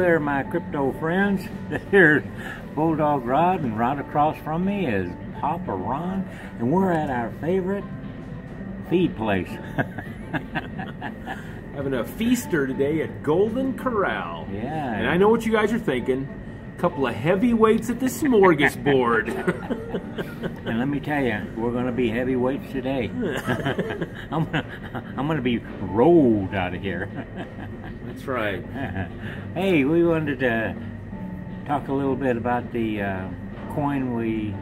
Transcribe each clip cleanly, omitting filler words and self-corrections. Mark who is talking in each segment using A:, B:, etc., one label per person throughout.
A: there, my crypto friends. Here's Bulldog Rod, and right across from me is Papa Ron, and we're at our favorite feed place.
B: Having a feaster today at Golden Corral.
A: Yeah.
B: And I know what you guys are thinking. A couple of heavyweights at the smorgasbord.
A: And let me tell you, we're going to be heavyweights today. I'm gonna be rolled out of here.
B: That's right.
A: Hey, we wanted to talk a little bit about the coin we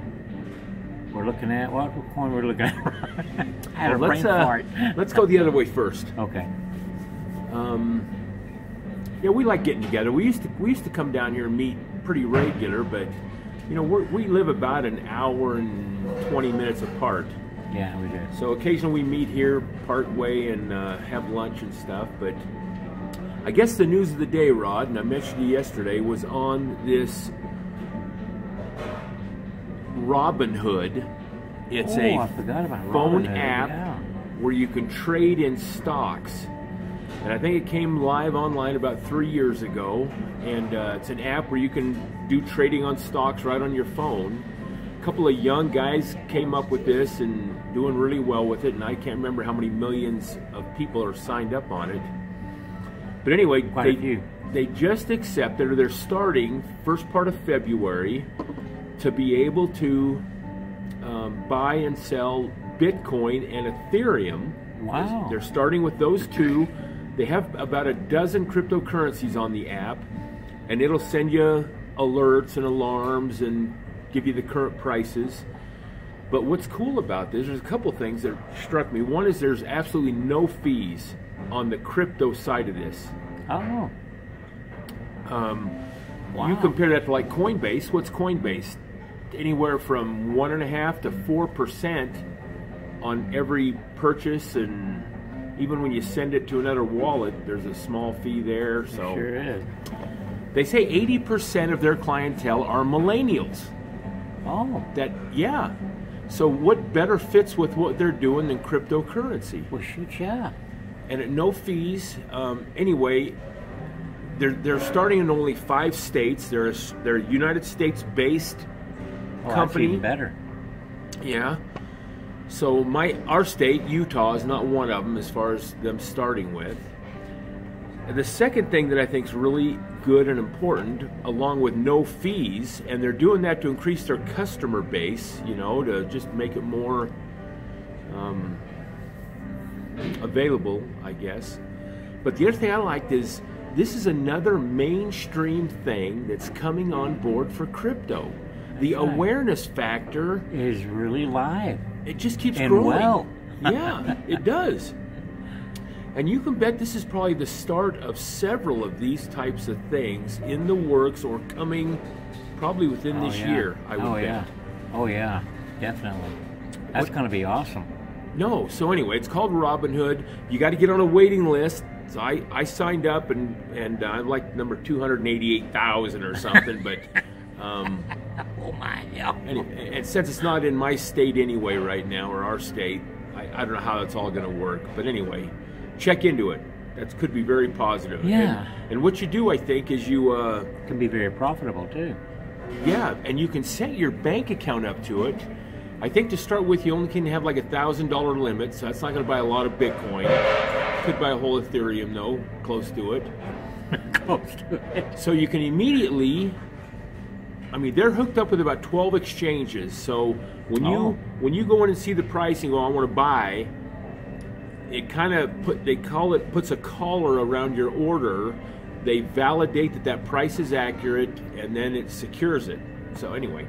A: were looking at. What coin we're looking at? I had a brain fart.
B: Let's go the other way first.
A: Okay.
B: Yeah, we like getting together. We used to come down here and meet pretty regular, but you know we live about an hour and 20 minutes apart.
A: Yeah, we do.
B: So occasionally we meet here part way and have lunch and stuff. But I guess the news of the day, Rod, and I mentioned it yesterday, was on this Robinhood. It's
A: I forgot about
B: phone
A: Robinhood,
B: app where you can trade in stocks. And I think it came live online about 3 years ago. And it's an app where you can do trading on stocks right on your phone. A couple of young guys came up with this and doing really well with it. And I can't remember how many millions of people are signed up on it. But anyway, they just accepted, or they're starting first part of February, to be able to buy and sell Bitcoin and Ethereum.
A: Wow.
B: They're starting with those two. They have about a dozen cryptocurrencies on the app, and it'll send you alerts and alarms and give you the current prices. But what's cool about this, there's a couple things that struck me. One is there's absolutely no fees on the crypto side of this.
A: Oh. Wow.
B: You compare that to like Coinbase. What's Coinbase? Anywhere from 1.5% to 4% on every purchase, and even when you send it to another wallet, there's a small fee there. So
A: Sure is.
B: They say 80% of their clientele are millennials.
A: Oh.
B: Yeah. So what better fits with what they're doing than cryptocurrency?
A: Well, shoot, yeah.
B: And at no fees. Anyway, they're starting in only 5 states. They're a United States-based company.
A: That's even better.
B: Yeah. So our state, Utah, is not one of them as far as them starting with. And the second thing that I think is really good and important, along with no fees, and they're doing that to increase their customer base, you know, to just make it more available, I guess. But the other thing I liked is this is another mainstream thing that's coming on board for crypto. The awareness factor
A: is really live.
B: It just keeps
A: and
B: growing.
A: Well.
B: Yeah, it does. And you can bet this is probably the start of several of these types of things in the works or coming probably within this year, I would bet.
A: Oh yeah, definitely. That's going to be awesome.
B: No, so anyway, it's called Robinhood. You got to get on a waiting list. So I signed up and I'm like number 288,000 or something, but
A: oh my hell.
B: And since it's not in my state anyway right now, or our state, I don't know how that's all going to work. But anyway, check into it. That could be very positive.
A: Yeah.
B: And what you do, I think, is you
A: can be very profitable too.
B: Yeah, and you can set your bank account up to it. I think to start with, you only can have like $1,000 limit, so that's not going to buy a lot of Bitcoin. Could buy a whole Ethereum though, close to it.
A: Close to it.
B: So you can immediately. I mean, they're hooked up with about 12 exchanges. So when you go in and see the price and go, I want to buy, it kind of puts a collar around your order. They validate that price is accurate, and then it secures it. So anyway,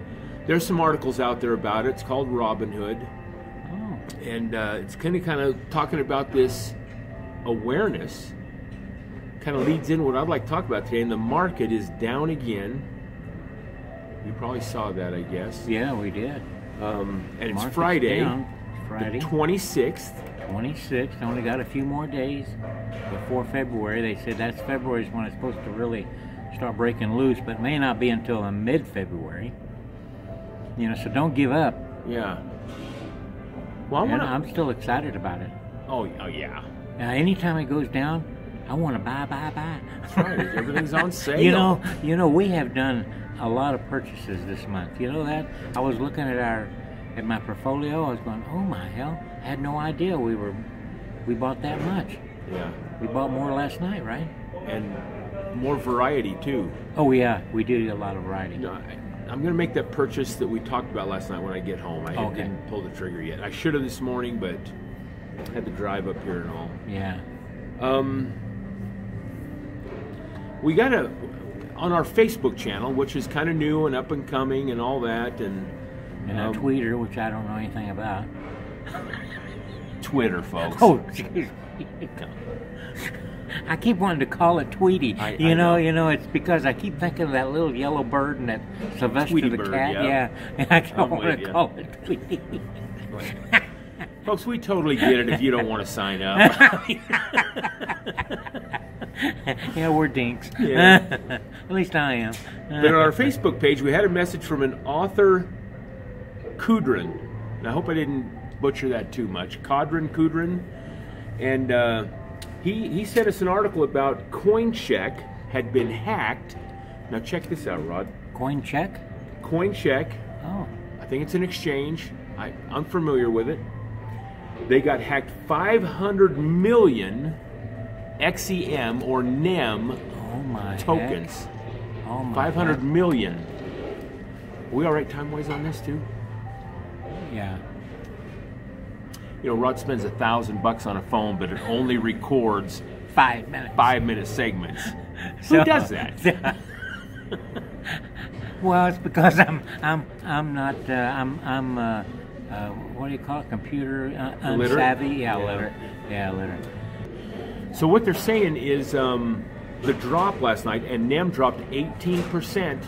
B: there's some articles out there about it. It's called Robinhood, and it's kind of talking about this awareness. Kind of leads in what I'd like to talk about today. And the market is down again. You probably saw that, I guess.
A: Yeah, we did.
B: And it's Friday,
A: Friday,
B: the 26th.
A: 26th. Only got a few more days before February. They said that's February is when it's supposed to really start breaking loose, but it may not be until mid-February. You know, so don't give up.
B: Yeah. Well,
A: I'm still excited about it.
B: Oh yeah.
A: Now, anytime it goes down, I want to buy.
B: That's right. Everything's on sale.
A: You know, we have done a lot of purchases this month. You know that? I was looking at my portfolio. I was going, oh my hell! I had no idea we bought that much.
B: Yeah.
A: We bought more last night, right?
B: And more variety too.
A: Oh yeah, we do a lot of variety.
B: No, I'm going to make that purchase that we talked about last night when I get home. I didn't pull the trigger yet. I should have this morning, but had to drive up here and all.
A: Yeah.
B: We got on our Facebook channel, which is kind of new and up and coming and all that, and
A: a Twitter, which I don't know anything about.
B: Twitter, folks.
A: Oh, jeez. I keep wanting to call it Tweety. You know, it's because I keep thinking of that little yellow bird and that Sylvester
B: Tweety
A: the
B: bird,
A: cat.
B: yeah.
A: And I don't want to call it Tweety.
B: Folks, we totally get it if you don't want to sign up.
A: Yeah, we're dinks.
B: Yeah.
A: At least I am.
B: But on our Facebook page, we had a message from an author, Kudrin. And I hope I didn't butcher that too much. Kudrin. And he sent us an article about CoinCheck had been hacked. Now check this out, Rod.
A: CoinCheck?
B: CoinCheck.
A: Oh.
B: I think it's an exchange. I'm familiar with it. They got hacked 500 million XEM or NEM tokens.
A: Heck. Oh my
B: 500 million. Are we all right time-wise on this too?
A: Yeah.
B: You know, Rod spends $1,000 on a phone, but it only records
A: 5 minutes.
B: 5-minute segments. Who does that?
A: Well, it's because I'm not what do you call it? Computer unsavvy? Yeah, literate. Yeah, literate.
B: So what they're saying is the drop last night, and NEM dropped 18%.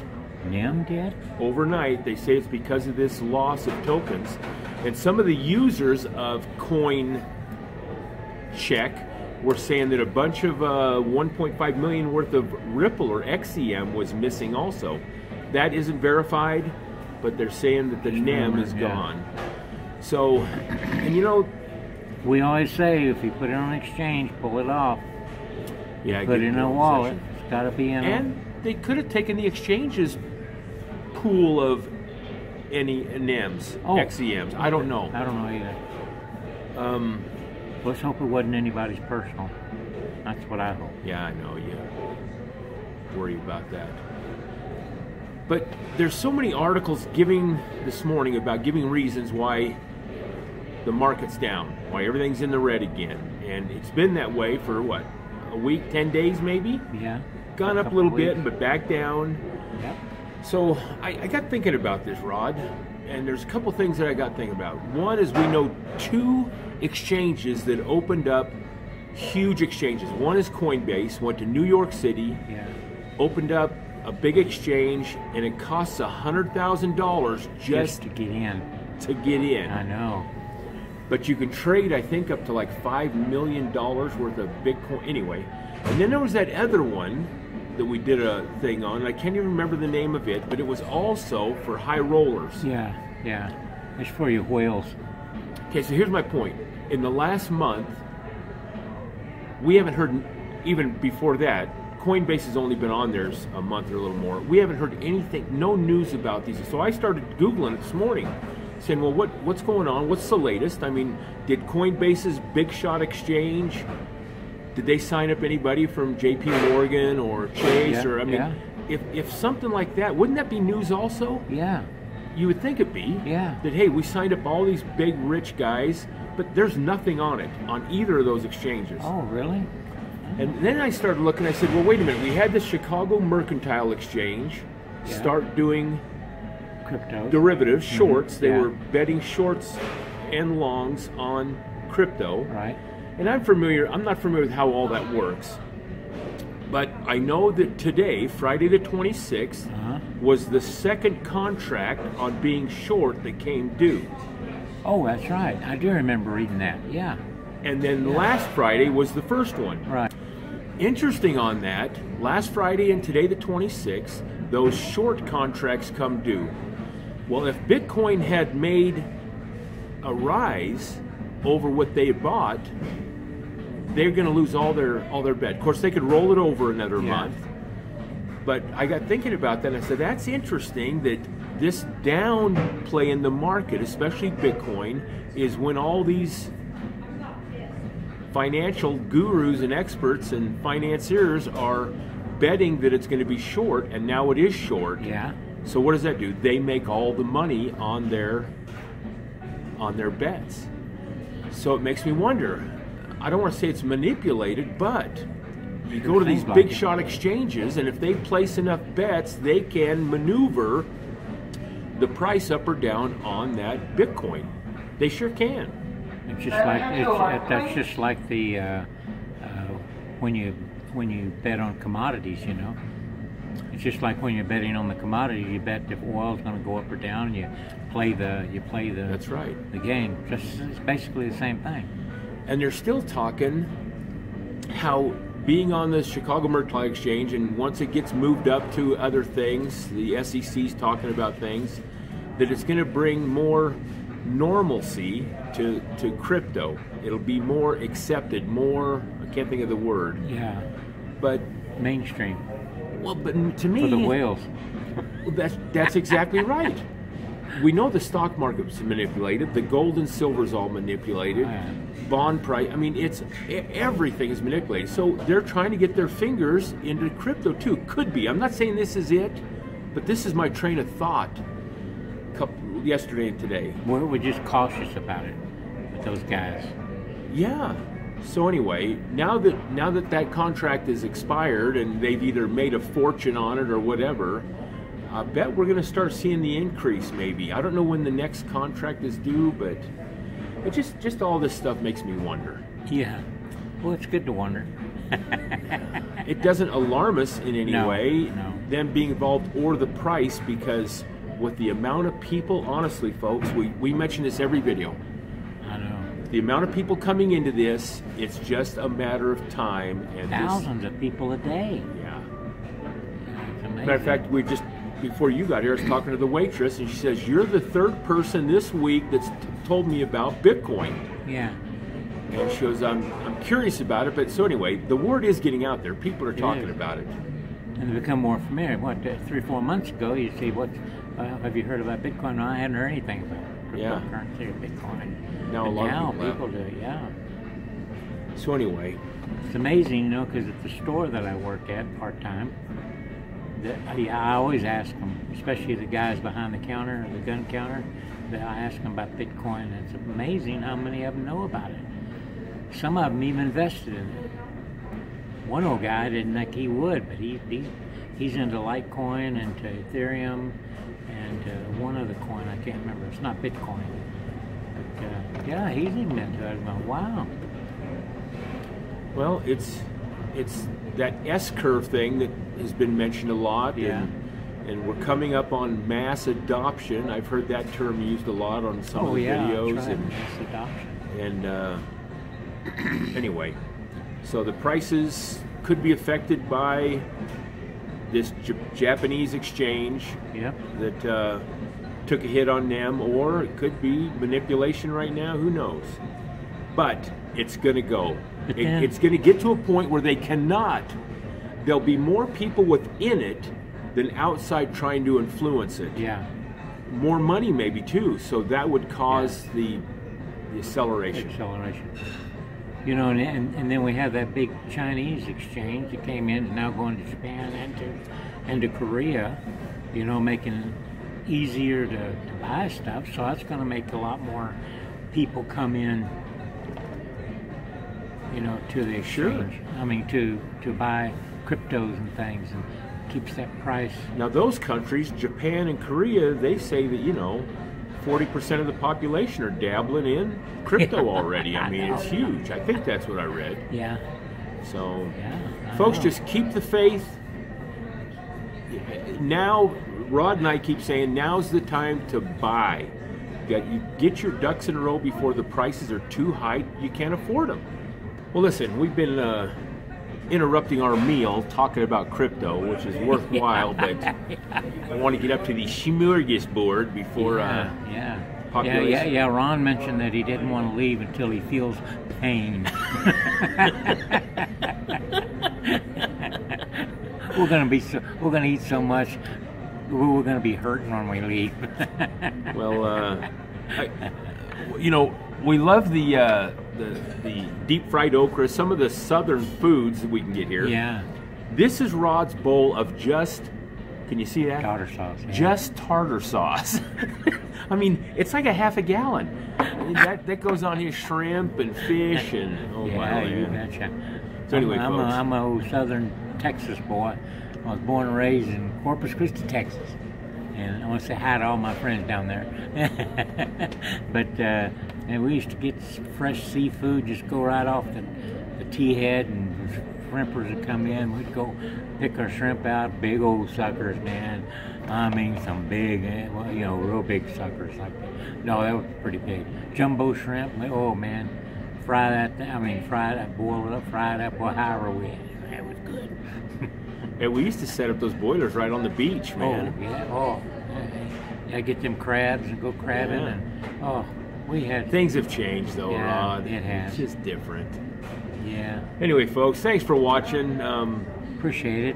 A: NEM did?
B: Overnight. They say it's because of this loss of tokens. And some of the users of CoinCheck were saying that a bunch of 1.5 million worth of Ripple or XEM was missing also. That isn't verified, but they're saying that the NEM is gone. So, and you know,
A: we always say if you put it on exchange, pull it off.
B: Yeah,
A: put it in a wallet. It's got to be in.
B: And they could have taken the exchange's pool of any NEMs, XEMs. I don't know.
A: I don't know either. Let's hope it wasn't anybody's personal. That's what I hope.
B: Yeah, I know. Yeah, worry about that. But there's so many articles this morning about giving reasons why the market's down, why everything's in the red again, and it's been that way for what, a week, 10 days maybe?
A: Yeah.
B: Gone up a little bit, but back down.
A: Yep.
B: So I got thinking about this, Rod, and there's a couple things that I got thinking about. One is we know 2 exchanges that opened up, huge exchanges. One is Coinbase, went to New York City, opened up a big exchange, and it costs $100,000 just
A: to get in. I know.
B: But you can trade, I think, up to like $5 million worth of Bitcoin. Anyway, and then there was that other one that we did a thing on. I can't even remember the name of it, but it was also for high rollers.
A: Yeah. It's for you whales.
B: Okay, so here's my point. In the last month, we haven't heard, even before that, Coinbase has only been on there a month or a little more. We haven't heard anything, no news about these. So I started Googling it this morning, saying, well, what's going on? What's the latest? I mean, did Coinbase's Big Shot Exchange, did they sign up anybody from JP Morgan or Chase? Or I mean, if something like that, wouldn't that be news also?
A: Yeah.
B: You would think it'd be.
A: Yeah.
B: That, hey, we signed up all these big rich guys, but there's nothing on it, on either of those exchanges.
A: Oh, really?
B: And then I started looking, I said, well, wait a minute, we had the Chicago Mercantile Exchange start doing
A: crypto
B: derivatives, shorts. They were betting shorts and longs on crypto.
A: Right.
B: And I'm not familiar with how all that works. But I know that today, Friday the 26th, was the second contract on being short that came due.
A: Oh, that's right. I do remember reading that. Yeah.
B: And then last Friday was the first one.
A: Right.
B: Interesting on that, last Friday and today the 26th, those short contracts come due. Well, if Bitcoin had made a rise over what they bought, they're going to lose all their bet. Of course, they could roll it over another month. But I got thinking about that, and I said, that's interesting that this down play in the market, especially Bitcoin, is when all these financial gurus and experts and financiers are betting that it's going to be short, and now it is short.
A: Yeah.
B: So what does that do? They make all the money on their bets. So it makes me wonder. I don't want to say it's manipulated, but you go to these big shot exchanges, and if they place enough bets, they can maneuver the price up or down on that Bitcoin. They sure can.
A: It's just like that's just like the when you bet on commodities, you know. It's just like when you're betting on the commodity, you bet if oil's going to go up or down, and you play the
B: That's right.
A: the game. It's basically the same thing.
B: And they're still talking how being on the Chicago Mercantile Exchange, and once it gets moved up to other things, the SEC's talking about things, that it's going to bring more normalcy to crypto. It'll be more accepted, more, I can't think of the word.
A: Yeah.
B: But
A: mainstream.
B: Well, but to me,
A: for the whales.
B: That's exactly right. We know the stock market's manipulated. The gold and silver's all manipulated. Bond price. I mean, everything is manipulated. So they're trying to get their fingers into crypto too. Could be. I'm not saying this is it, but this is my train of thought. Yesterday and today.
A: We're just cautious about it with those guys.
B: Yeah. So anyway, now that contract is expired and they've either made a fortune on it or whatever, I bet we're going to start seeing the increase maybe. I don't know when the next contract is due, but it just all this stuff makes me wonder.
A: Yeah. Well, it's good to wonder.
B: It doesn't alarm us in any way, them being involved or the price, because with the amount of people, honestly, folks, we mention this every video.
A: I know.
B: The amount of people coming into this, it's just a matter of time. And
A: thousands of people a day.
B: Yeah.
A: It's amazing.
B: Matter of fact, before you got here, I was talking to the waitress, and she says, "You're the third person this week that's told me about Bitcoin."
A: Yeah.
B: And she goes, I'm curious about it, but so anyway, the word is getting out there. People are talking about it.
A: And they become more familiar. 3 or 4 months ago, you see, have you heard about Bitcoin? No, I hadn't heard anything about cryptocurrency or Bitcoin.
B: Now a lot of
A: people do, yeah.
B: So anyway.
A: It's amazing, you know, because at the store that I work at part-time, I always ask them, especially the guys behind the counter, the gun counter, that I ask them about Bitcoin, and it's amazing how many of them know about it. Some of them even invested in it. One old guy didn't think he would, but he's into Litecoin, into Ethereum, and one other coin, I can't remember. It's not Bitcoin. But yeah, he's even into it. I'm going, wow.
B: Well, it's that S-curve thing that has been mentioned a lot.
A: Yeah.
B: And we're coming up on mass adoption. I've heard that term used a lot on some of the videos.
A: That's right. Mass adoption.
B: And anyway, so the prices could be affected by this Japanese exchange that took a hit on them, or it could be manipulation right now. Who knows? But it's going to go. It's going to get to a point where they cannot. There'll be more people within it than outside trying to influence it.
A: Yeah.
B: More money maybe too. So that would cause the acceleration.
A: You know, and then we have that big Chinese exchange that came in, and now going to Japan and to Korea, you know, making it easier to buy stuff. So that's going to make a lot more people come in, you know, to the exchange.
B: Sure.
A: I mean, to buy cryptos and things, and keeps that price.
B: Now those countries, Japan and Korea, they say that, you know, 40% of the population are dabbling in crypto already. I mean, it's huge. I think that's what I read.
A: Yeah.
B: So, folks, just keep the faith. Now, Rod and I keep saying, now's the time to buy. You get your ducks in a row before the prices are too high. You can't afford them. Well, listen, we've been interrupting our meal talking about crypto, which is worthwhile, but I want to get up to the smorgasbord before population.
A: Yeah. Ron mentioned that he didn't want to leave until he feels pain. We're gonna eat so much, we're gonna be hurting when we leave.
B: Well, we love the deep fried okra, some of the southern foods that we can get here.
A: Yeah.
B: This is Rod's bowl of just, can you see that?
A: Tartar sauce. Yeah.
B: Just tartar sauce. I mean, it's like a half a gallon. That goes on his shrimp and fish and
A: yeah, you betcha.
B: So anyway,
A: I'm a old southern Texas boy. I was born and raised in Corpus Christi, Texas. And I want to say hi to all my friends down there. But and we used to get fresh seafood, just go right off the T-head, and shrimpers would come in. We'd go pick our shrimp out, big old suckers, man. I mean, some big, real big suckers. No, that was pretty big. Jumbo shrimp, oh man. Fry that, boil it up, fry it up, well, however we had it. That was good.
B: And we used to set up those boilers right on the beach, man.
A: Yeah, get them crabs and go crabbing, and we had...
B: Things have changed, though, Rod.
A: It has.
B: It's just different.
A: Yeah.
B: Anyway, folks, thanks for watching.
A: Appreciate it.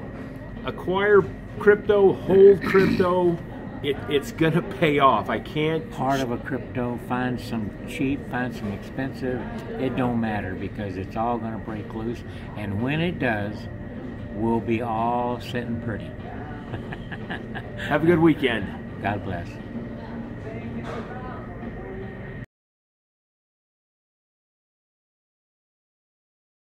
B: Acquire crypto, hold crypto. It's gonna pay off. I can't...
A: Part of a crypto, find some cheap, find some expensive. It don't matter, because it's all gonna break loose. And when it does, we'll be all sitting pretty.
B: Have a good weekend.
A: God bless.